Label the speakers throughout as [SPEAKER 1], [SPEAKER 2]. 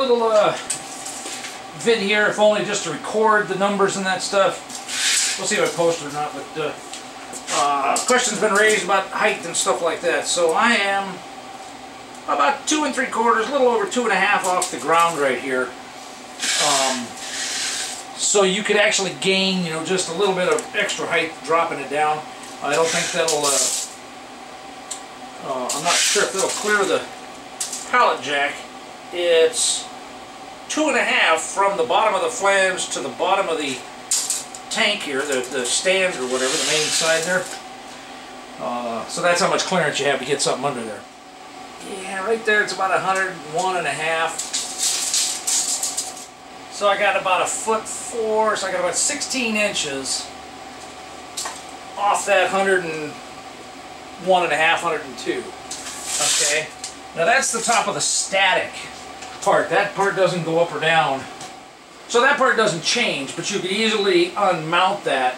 [SPEAKER 1] little vid here, if only just to record the numbers and that stuff. We'll see if I post it or not, but questions been raised about height and stuff like that. So I am about 2 3/4, a little over 2 1/2 off the ground right here. So you could actually gain, you know, just a little bit of extra height dropping it down. I don't think that'll, I'm not sure if that'll clear the pallet jack. It's 2 1/2 from the bottom of the flange to the bottom of the tank here, the stand or whatever, the main side there. So that's how much clearance you have to get something under there. Yeah, right there it's about 101 1/2. So I got about 1'4", so I got about 16 inches off that 101 1/2, 102. Okay, now that's the top of the static part. That part doesn't go up or down. So that part doesn't change, but you could easily unmount that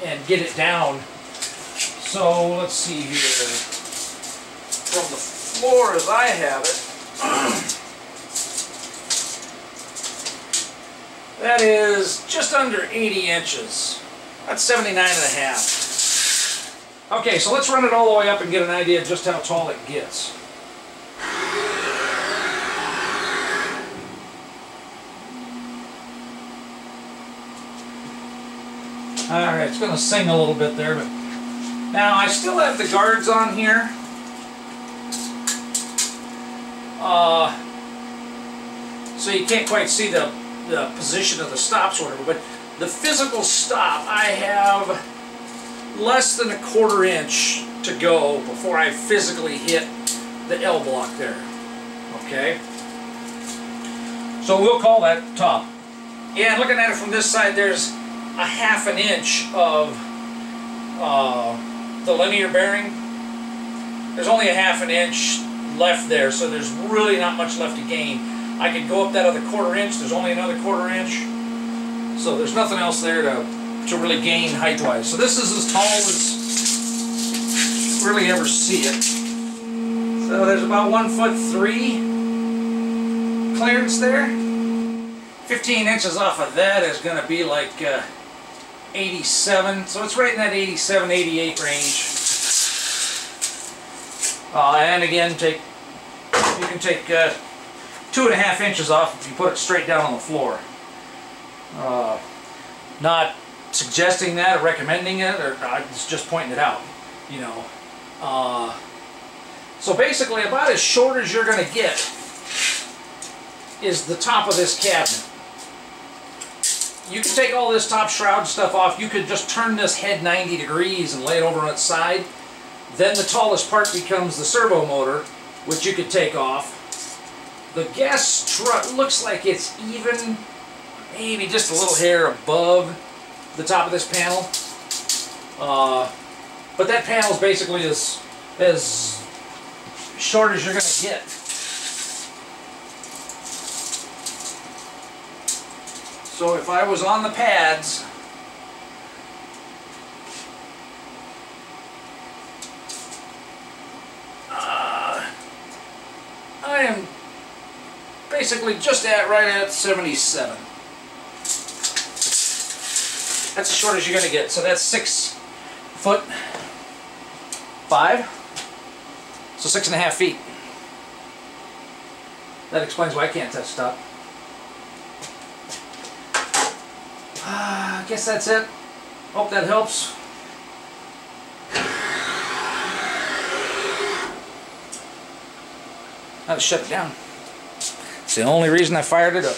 [SPEAKER 1] and get it down. So let's see here. From the floor as I have it, that is just under 80 inches. That's 79 1/2. Okay, so let's run it all the way up and get an idea of just how tall it gets. Alright, it's going to sing a little bit there, but now I still have the guards on here. So you can't quite see the position of the stops or whatever, but the physical stop, I have less than 1/4 inch to go before I physically hit the L block there. Okay? So we'll call that top. Yeah, and looking at it from this side, there's a 1/2 inch of the linear bearing. There's only a 1/2 inch left there, so there's really not much left to gain. I could go up that other 1/4 inch, there's only another 1/4 inch, so there's nothing else there to really gain height-wise. So this is as tall as you really ever see it. So there's about 1'3" clearance there. 15 inches off of that is going to be like 87, so it's right in that 87, 88 range. And again, you can take 2 1/2 inches off if you put it straight down on the floor. Not suggesting that or recommending it, or I'm just pointing it out, you know. So basically, about as short as you're going to get is the top of this cabinet. You can take all this top shroud stuff off. You could just turn this head 90 degrees and lay it over on its side. Then the tallest part becomes the servo motor, which you could take off. The gas strut looks like it's even, maybe just a little hair above the top of this panel. But that panel is basically as short as you're going to get. So if I was on the pads, I am basically just right at 77. That's as short as you're going to get. So that's 6'5", so 6 1/2 feet. That explains why I can't touch top. I guess that's it. Hope that helps. I had to shut it down. It's the only reason I fired it up.